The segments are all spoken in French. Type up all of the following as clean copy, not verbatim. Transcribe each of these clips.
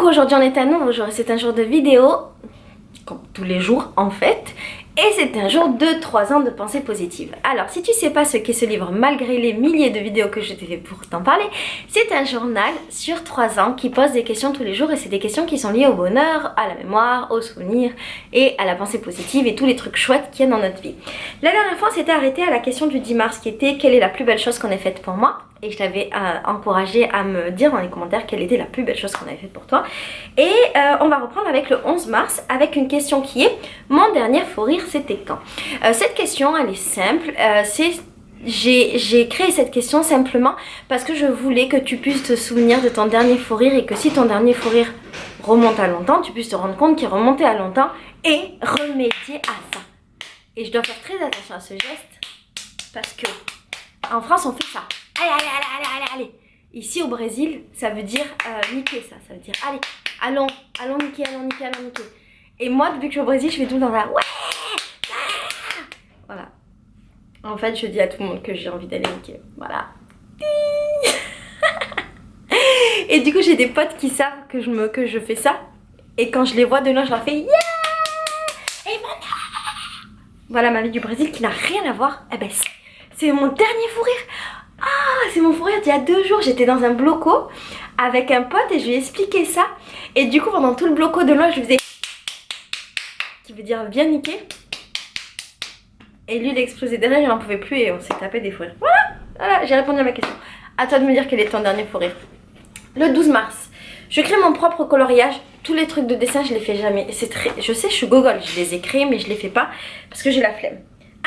aujourd'hui on est un nouveau jour et c'est un jour de vidéo, comme tous les jours en fait. Et c'est un jour de 3 ans de pensée positive. Alors si tu sais pas ce qu'est ce livre malgré les milliers de vidéos que je t'ai fait pour t'en parler, c'est un journal sur 3 ans qui pose des questions tous les jours et c'est des questions qui sont liées au bonheur, à la mémoire, aux souvenirs et à la pensée positive et tous les trucs chouettes qu'il y a dans notre vie. La dernière fois on s'était arrêté à la question du 10 mars qui était quelle est la plus belle chose qu'on ait faite pour moi. Et je t'avais encouragé à me dire dans les commentaires quelle était la plus belle chose qu'on avait faite pour toi. Et on va reprendre avec le 11 mars avec une question qui est mon dernier fou rire c'était quand. Cette question elle est simple, j'ai créé cette question simplement parce que je voulais que tu puisses te souvenir de ton dernier fou rire et que si ton dernier fou rire remonte à longtemps, tu puisses te rendre compte qu'il remontait à longtemps et remédier à ça. Et je dois faire très attention à ce geste parce que en France on fait ça. Allez. Ici au Brésil, ça veut dire niquer ça. Ça veut dire allez, allons niquer. Et moi, depuis que je suis au Brésil, je fais tout le temps ça. Ouais. Voilà. En fait, je dis à tout le monde que j'ai envie d'aller niquer. Voilà. Et du coup, j'ai des potes qui savent que je fais ça. Et quand je les vois de loin, je leur fais yeah. Et voilà ma vie du Brésil qui n'a rien à voir. Eh ben, c'est mon dernier fou rire. Ah, c'est mon fou rire d'il y a 2 jours, j'étais dans un bloco avec un pote et je lui ai expliqué ça. Et du coup, pendant tout le bloco de loin, je lui faisais qui veut dire bien niquer. Et lui, il a explosé derrière, il n'en pouvait plus et on s'est tapé des fous rires. Voilà, j'ai répondu à ma question. À toi de me dire quel est ton dernier fou rire. Le 12 mars, je crée mon propre coloriage. Tous les trucs de dessin, je les fais jamais. Je sais, je suis gogole, je les ai créés, mais je les fais pas parce que j'ai la flemme.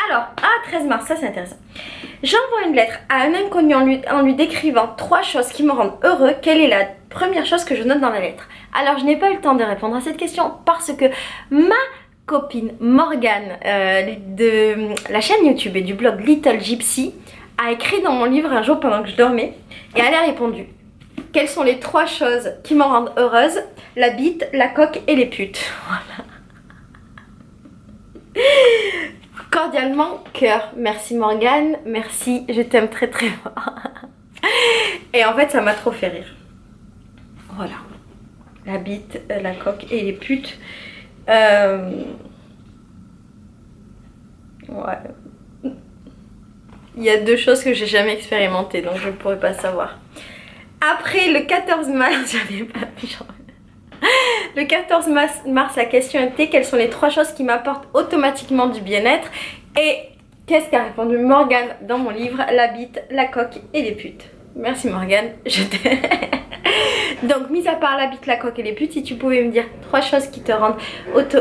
Alors, 13 mars, ça c'est intéressant. J'envoie une lettre à un inconnu en lui décrivant 3 choses qui me rendent heureux. Quelle est la première chose que je note dans la lettre? Alors, je n'ai pas eu le temps de répondre à cette question parce que ma copine Morgane de la chaîne YouTube et du blog Little Gypsy a écrit dans mon livre un jour pendant que je dormais et elle a répondu. Quelles sont les 3 choses qui me rendent heureuse? La bite, la coque et les putes. Voilà. Cordialement, cœur. Merci Morgane, merci, je t'aime très très fort. Et en fait, ça m'a trop fait rire. Voilà. La bite, la coque et les putes. Ouais. Il y a 2 choses que j'ai jamais expérimentées, donc je ne pourrais pas savoir. Après le 14 mars, j'avais pas pu Le 14 mars, la question était quelles sont les 3 choses qui m'apportent automatiquement du bien-être. Et qu'est-ce qu'a répondu Morgane dans mon livre? La bite, la coque et les putes. Merci Morgane, je t'aime. Donc, mis à part la bite, la coque et les putes, si tu pouvais me dire 3 choses qui te rendent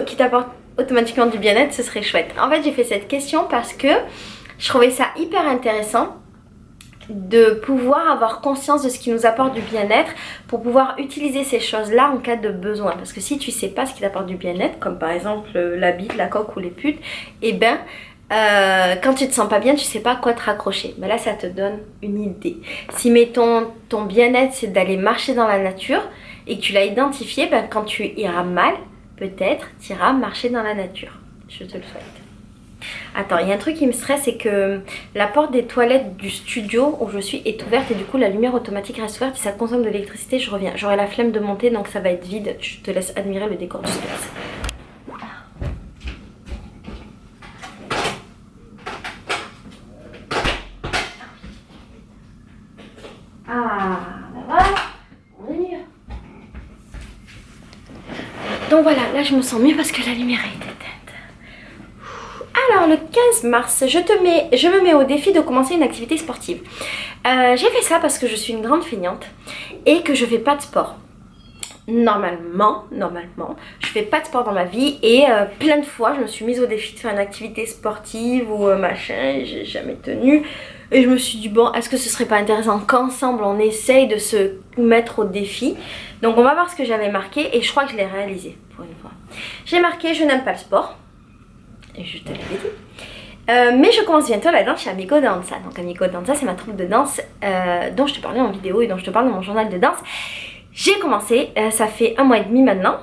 qui t'apportent automatiquement du bien-être, ce serait chouette. En fait, j'ai fait cette question parce que je trouvais ça hyper intéressant de pouvoir avoir conscience de ce qui nous apporte du bien-être pour pouvoir utiliser ces choses-là en cas de besoin. Parce que si tu sais pas ce qui t'apporte du bien-être, comme par exemple la bite, la coque ou les putes, et ben quand tu te sens pas bien, tu sais pas à quoi te raccrocher. Ben là, ça te donne une idée. Si mettons ton bien-être, c'est d'aller marcher dans la nature et que tu l'as identifié, ben quand tu iras mal, peut-être tu iras marcher dans la nature. Je te le souhaite. Attends, il y a un truc qui me stresse, c'est que la porte des toilettes du studio où je suis est ouverte et du coup la lumière automatique reste ouverte et ça consomme de l'électricité, je reviens. J'aurai la flemme de monter donc ça va être vide, je te laisse admirer le décor du space. Voilà, on est mieux. Donc voilà, là je me sens mieux parce que la lumière est éteinte. Alors le 15 mars, je me mets au défi de commencer une activité sportive. J'ai fait ça parce que je suis une grande feignante et que je fais pas de sport. Normalement, je fais pas de sport dans ma vie et plein de fois je me suis mise au défi de faire une activité sportive ou machin, j'ai jamais tenu. Et je me suis dit bon, est-ce que ce serait pas intéressant qu'ensemble on essaye de se mettre au défi? Donc on va voir ce que j'avais marqué et je crois que je l'ai réalisé pour une fois. J'ai marqué je n'aime pas le sport. Et je te l'avais dit. Mais je commence bientôt la danse chez Amigo Danza. Donc Amigo Danza, c'est ma troupe de danse dont je te parlais en vidéo et dont je te parle dans mon journal de danse. J'ai commencé, ça fait 1 mois et demi maintenant.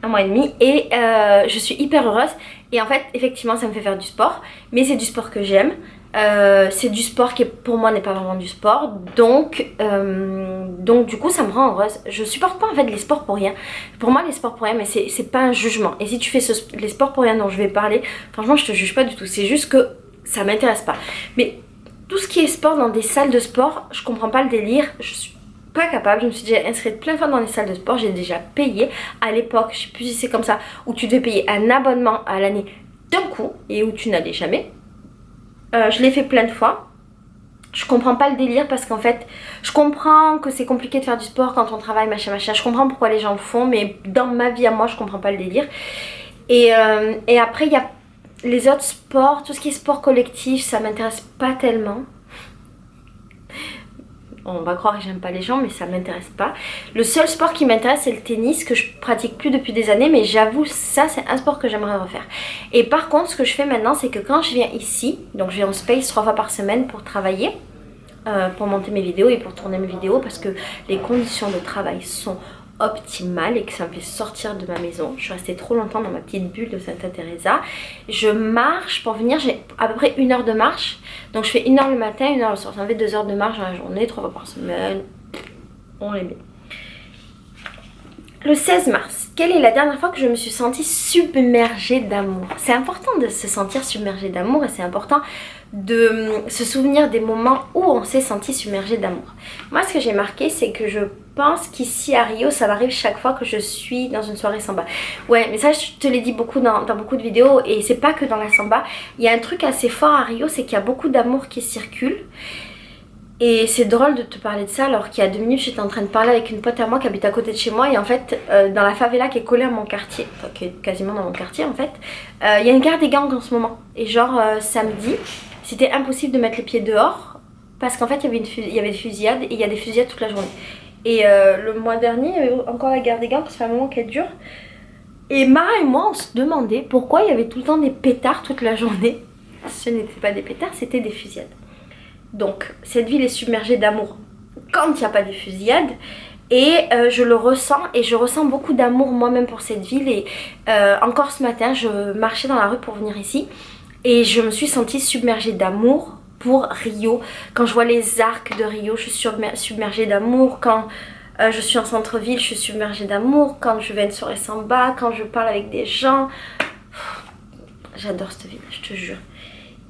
1 mois et demi et je suis hyper heureuse. Et en fait, effectivement, ça me fait faire du sport. Mais c'est du sport que j'aime. C'est du sport qui pour moi n'est pas vraiment du sport. Donc du coup ça me rend heureuse. Je supporte pas en fait les sports pour rien. Pour moi les sports pour rien, mais c'est pas un jugement. Et si tu fais les sports pour rien dont je vais parler, franchement je te juge pas du tout. C'est juste que ça m'intéresse pas. Mais tout ce qui est sport dans des salles de sport, je comprends pas le délire. Je suis pas capable. Je me suis déjà inscrite plein de fois dans les salles de sport. J'ai déjà payé à l'époque, je sais plus si c'est comme ça, où tu devais payer un abonnement à l'année d'un coup et où tu n'allais jamais. Je l'ai fait plein de fois. Je comprends pas le délire parce qu'en fait, je comprends que c'est compliqué de faire du sport quand on travaille, machin machin. Je comprends pourquoi les gens le font, mais dans ma vie à moi, je comprends pas le délire. Et après, il y a les autres sports, tout ce qui est sport collectif, ça m'intéresse pas tellement. On va croire que j'aime pas les gens, mais ça m'intéresse pas. Le seul sport qui m'intéresse, c'est le tennis, que je pratique plus depuis des années, mais j'avoue, ça c'est un sport que j'aimerais refaire. Et par contre, ce que je fais maintenant, c'est que quand je viens ici, donc je viens en space 3 fois par semaine pour travailler, pour monter mes vidéos et pour tourner mes vidéos, parce que les conditions de travail sont optimale et que ça me fait sortir de ma maison. Je suis restée trop longtemps dans ma petite bulle de Santa Teresa. Je marche pour venir, j'ai à peu près 1 heure de marche. Donc je fais 1 heure le matin, 1 heure le soir. Ça me fait 2 heures de marche dans la journée, 3 fois par semaine. On est bien. Le 16 mars, quelle est la dernière fois que je me suis sentie submergée d'amour? C'est important de se sentir submergée d'amour et c'est important de se souvenir des moments où on s'est senti submergé d'amour. Moi, ce que j'ai marqué, c'est que je pense qu'ici à Rio, ça m'arrive chaque fois que je suis dans une soirée samba. Ouais, mais ça, je te l'ai dit beaucoup dans beaucoup de vidéos et c'est pas que dans la samba. Il y a un truc assez fort à Rio, c'est qu'il y a beaucoup d'amour qui circule. Et c'est drôle de te parler de ça alors qu'il y a 2 minutes j'étais en train de parler avec une pote à moi qui habite à côté de chez moi et en fait dans la favela qui est collée à mon quartier, enfin qui est quasiment dans mon quartier en fait, il y a une guerre des gangs en ce moment. Et genre samedi, c'était impossible de mettre les pieds dehors parce qu'en fait il y avait des fusillades et il y a des fusillades toute la journée. Et le mois dernier, il y avait encore la guerre des gangs, ça fait un moment qu'elle dure. Et Mara et moi on se demandait pourquoi il y avait tout le temps des pétards toute la journée. Ce n'était pas des pétards, c'était des fusillades. Donc cette ville est submergée d'amour quand il n'y a pas de fusillade et je le ressens et je ressens beaucoup d'amour moi-même pour cette ville et encore ce matin je marchais dans la rue pour venir ici et je me suis sentie submergée d'amour pour Rio. Quand je vois les arcs de Rio, je suis submergée d'amour. Quand je suis en centre-ville, je suis submergée d'amour. Quand je vais à une soirée samba, quand je parle avec des gens, j'adore cette ville, je te jure.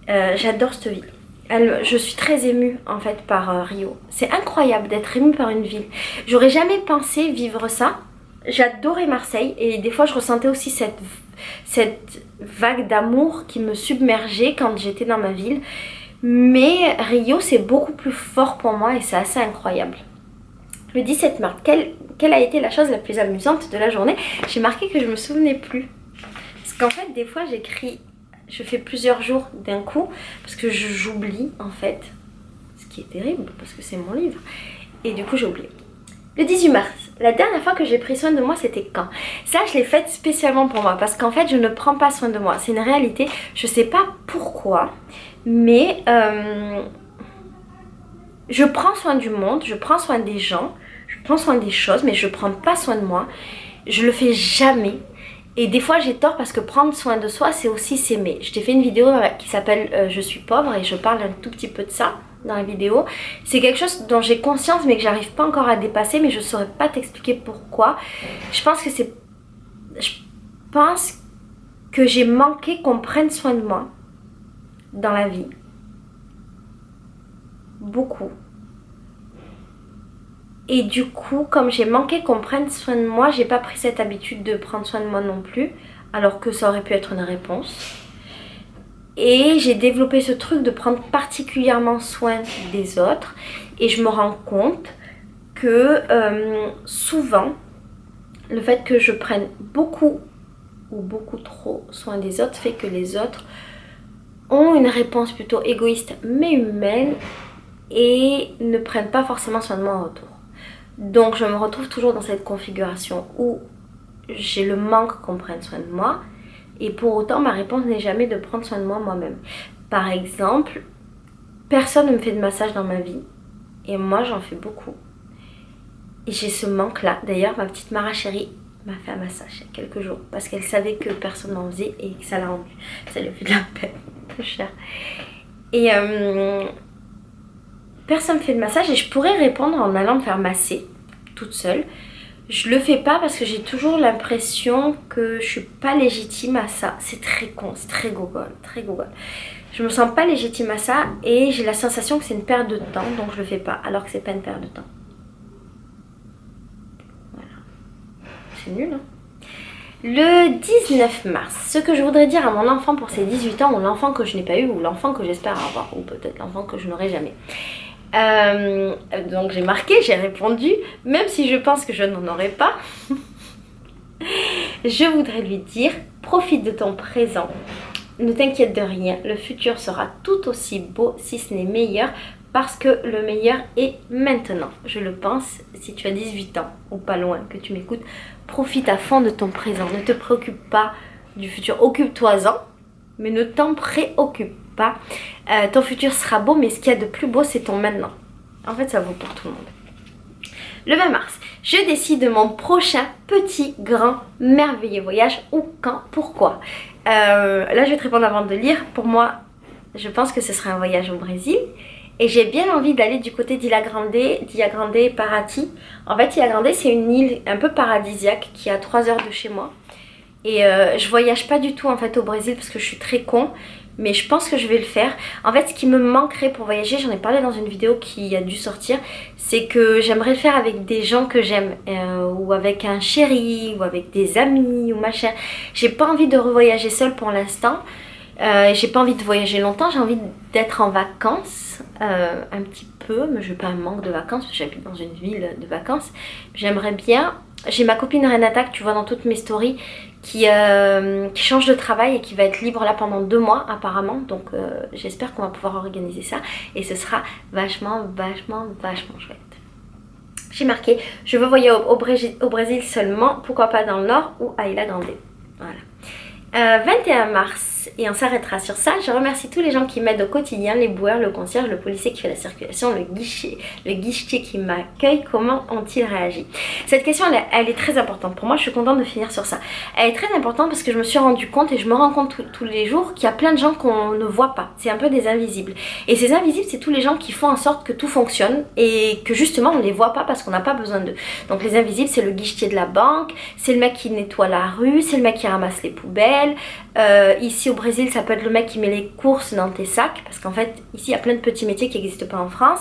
J'adore cette ville. Je suis très émue en fait par Rio. C'est incroyable d'être émue par une ville. J'aurais jamais pensé vivre ça. J'adorais Marseille et des fois je ressentais aussi cette vague d'amour qui me submergeait quand j'étais dans ma ville. Mais Rio c'est beaucoup plus fort pour moi et c'est assez incroyable. Le 17 mars, quelle a été la chose la plus amusante de la journée? J'ai marqué que je me souvenais plus. Parce qu'en fait des fois j'écris... Je fais plusieurs jours d'un coup parce que j'oublie en fait, ce qui est terrible parce que c'est mon livre et du coup j'ai oublié. Le 18 mars, la dernière fois que j'ai pris soin de moi c'était quand? Ça je l'ai faite spécialement pour moi parce qu'en fait je ne prends pas soin de moi, c'est une réalité, je sais pas pourquoi mais je prends soin du monde, je prends soin des gens, je prends soin des choses mais je prends pas soin de moi, je le fais jamais. Et des fois j'ai tort parce que prendre soin de soi c'est aussi s'aimer. Je t'ai fait une vidéo qui s'appelle Je suis pauvre et je parle un tout petit peu de ça dans la vidéo. C'est quelque chose dont j'ai conscience mais que j'arrive pas encore à dépasser, mais je saurais pas t'expliquer pourquoi. Je pense que j'ai manqué qu'on prenne soin de moi dans la vie. Beaucoup. Et du coup, comme j'ai manqué qu'on prenne soin de moi, j'ai pas pris cette habitude de prendre soin de moi non plus, alors que ça aurait pu être une réponse. Et j'ai développé ce truc de prendre particulièrement soin des autres. Et je me rends compte que souvent, le fait que je prenne beaucoup ou beaucoup trop soin des autres fait que les autres ont une réponse plutôt égoïste mais humaine et ne prennent pas forcément soin de moi en retour. Donc je me retrouve toujours dans cette configuration où j'ai le manque qu'on prenne soin de moi et pour autant ma réponse n'est jamais de prendre soin de moi moi-même. Par exemple, personne ne me fait de massage dans ma vie et moi j'en fais beaucoup. Et j'ai ce manque là. D'ailleurs ma petite Mara chérie m'a fait un massage il y a quelques jours parce qu'elle savait que personne n'en faisait et que ça l'a rendu. Ça lui a fait de la peine, cher. Et personne ne fait de massage et je pourrais répondre en allant me faire masser toute seule. Je le fais pas parce que j'ai toujours l'impression que je suis pas légitime à ça. C'est très con, c'est très gogol, très gogol. Je me sens pas légitime à ça et j'ai la sensation que c'est une perte de temps, donc je le fais pas, alors que c'est pas une perte de temps. Voilà. C'est nul, hein. Le 19 mars, ce que je voudrais dire à mon enfant pour ses 18 ans, ou l'enfant que je n'ai pas eu, ou l'enfant que j'espère avoir, ou peut-être l'enfant que je n'aurai jamais. Donc j'ai marqué, j'ai répondu, même si je pense que je n'en aurai pas. Je voudrais lui dire, profite de ton présent, ne t'inquiète de rien, le futur sera tout aussi beau, si ce n'est meilleur, parce que le meilleur est maintenant. Je le pense, si tu as 18 ans, ou pas loin, que tu m'écoutes, profite à fond de ton présent, ne te préoccupe pas du futur, occupe-toi-en, mais ne t'en préoccupe pas. Ton futur sera beau, mais ce qu'il y a de plus beau, c'est ton maintenant. En fait, ça vaut pour tout le monde. Le 20 mars, je décide de mon prochain petit, grand, merveilleux voyage. Où, quand, pourquoi. Là, je vais te répondre avant de lire. Pour moi, je pense que ce sera un voyage au Brésil. Et j'ai bien envie d'aller du côté d'Ilha Grande, Paraty. En fait, Ilha Grande, c'est une île un peu paradisiaque qui est à 3 heures de chez moi. Et je voyage pas du tout en fait au Brésil parce que je suis très con. Mais je pense que je vais le faire. En fait, ce qui me manquerait pour voyager, j'en ai parlé dans une vidéo qui a dû sortir, c'est que j'aimerais le faire avec des gens que j'aime, ou avec un chéri, ou avec des amis, ou machin. J'ai pas envie de revoyager seule pour l'instant. J'ai pas envie de voyager longtemps, j'ai envie d'être en vacances, un petit peu, mais je n'ai pas un manque de vacances, parce que j'habite dans une ville de vacances. J'aimerais bien. J'ai ma copine Renata que tu vois dans toutes mes stories qui change de travail et qui va être libre là pendant 2 mois apparemment. Donc j'espère qu'on va pouvoir organiser ça et ce sera vachement chouette. J'ai marqué, je veux voyager au Brésil seulement, pourquoi pas dans le nord ou à Ilha Grande. Voilà. 21 mars, et on s'arrêtera sur ça. Je remercie tous les gens qui m'aident au quotidien, les boueurs, le concierge, le policier qui fait la circulation, le guichetier qui m'accueille. Comment ont-ils réagi? Cette question elle est très importante pour moi, je suis contente de finir sur ça. Elle est très importante parce que je me suis rendu compte et je me rends compte tous les jours qu'il y a plein de gens qu'on ne voit pas. C'est un peu des invisibles. Et ces invisibles, c'est tous les gens qui font en sorte que tout fonctionne et que justement on ne les voit pas parce qu'on n'a pas besoin d'eux. Donc les invisibles, c'est le guichetier de la banque, c'est le mec qui nettoie la rue, c'est le mec qui ramasse les poubelles. Ici au Brésil, ça peut être le mec qui met les courses dans tes sacs, parce qu'en fait ici il y a plein de petits métiers qui n'existent pas en France.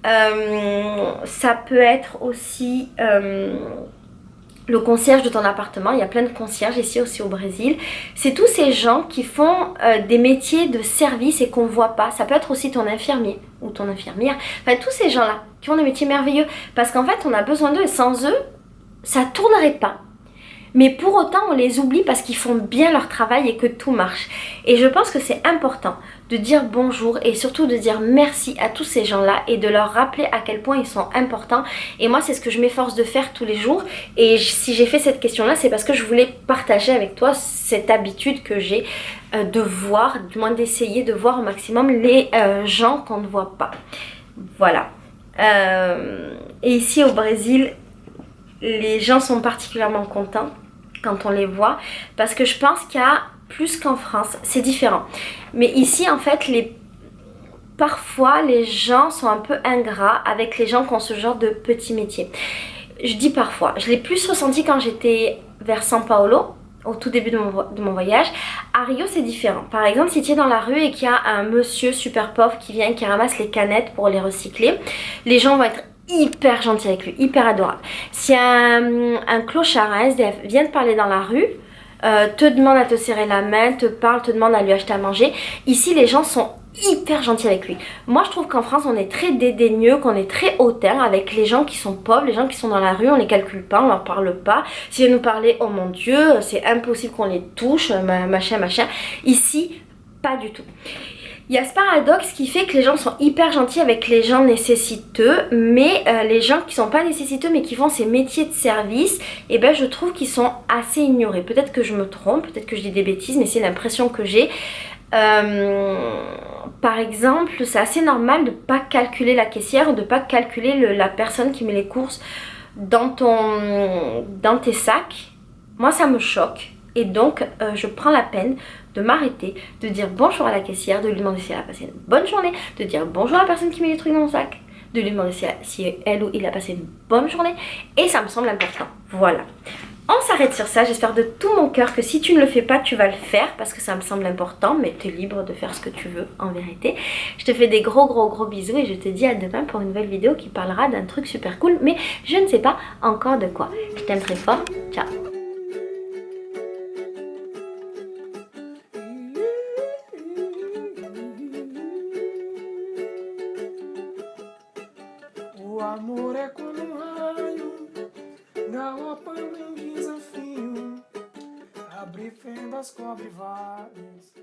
Ça peut être aussi le concierge de ton appartement. Il y a plein de concierges ici aussi au Brésil. C'est tous ces gens qui font des métiers de service et qu'on voit pas. Ça peut être aussi ton infirmier ou ton infirmière, enfin tous ces gens là qui font des métiers merveilleux, parce qu'en fait on a besoin d'eux et sans eux ça tournerait pas. Mais pour autant on les oublie parce qu'ils font bien leur travail et que tout marche. Et je pense que c'est important de dire bonjour et surtout de dire merci à tous ces gens là et de leur rappeler à quel point ils sont importants. Et moi c'est ce que je m'efforce de faire tous les jours. Et si j'ai fait cette question là, c'est parce que je voulais partager avec toi cette habitude que j'ai de voir, du moins d'essayer de voir au maximum les gens qu'on ne voit pas. Voilà. Et ici au Brésil, les gens sont particulièrement contents quand on les voit, parce que je pense qu'il y a plus qu'en France, c'est différent. Mais ici en fait, parfois les gens sont un peu ingrats avec les gens qui ont ce genre de petits métiers. Je dis parfois, je l'ai plus ressenti quand j'étais vers São Paulo, au tout début de mon voyage. À Rio c'est différent. Par exemple, si tu es dans la rue et qu'il y a un monsieur super pauvre qui vient, qui ramasse les canettes pour les recycler, les gens vont être hyper gentil avec lui, hyper adorable. Si un clochard, un SDF vient te parler dans la rue, te demande à te serrer la main, te parle, te demande à lui acheter à manger, ici les gens sont hyper gentils avec lui. Moi je trouve qu'en France on est très dédaigneux, qu'on est très hautain avec les gens qui sont pauvres, les gens qui sont dans la rue, on les calcule pas, on leur parle pas. S'ils viennent nous parler, oh mon Dieu, c'est impossible qu'on les touche, machin. Ici, pas du tout. Il y a ce paradoxe qui fait que les gens sont hyper gentils avec les gens nécessiteux, mais les gens qui sont pas nécessiteux mais qui font ces métiers de service, et ben je trouve qu'ils sont assez ignorés. Peut-être que je me trompe, peut-être que je dis des bêtises, mais c'est l'impression que j'ai. Par exemple, c'est assez normal de pas calculer la caissière, de pas calculer la personne qui met les courses dans tes sacs. Moi ça me choque. Et donc, je prends la peine de m'arrêter, de dire bonjour à la caissière, de lui demander si elle a passé une bonne journée, de dire bonjour à la personne qui met les trucs dans mon sac, de lui demander si elle ou il a passé une bonne journée. Et ça me semble important. Voilà. On s'arrête sur ça. J'espère de tout mon cœur que si tu ne le fais pas, tu vas le faire parce que ça me semble important. Mais tu es libre de faire ce que tu veux en vérité. Je te fais des gros bisous et je te dis à demain pour une nouvelle vidéo qui parlera d'un truc super cool. Mais je ne sais pas encore de quoi. Je t'aime très fort. Ciao. O amor é como raio, galopando em desafio, abre fendas, cobre vales.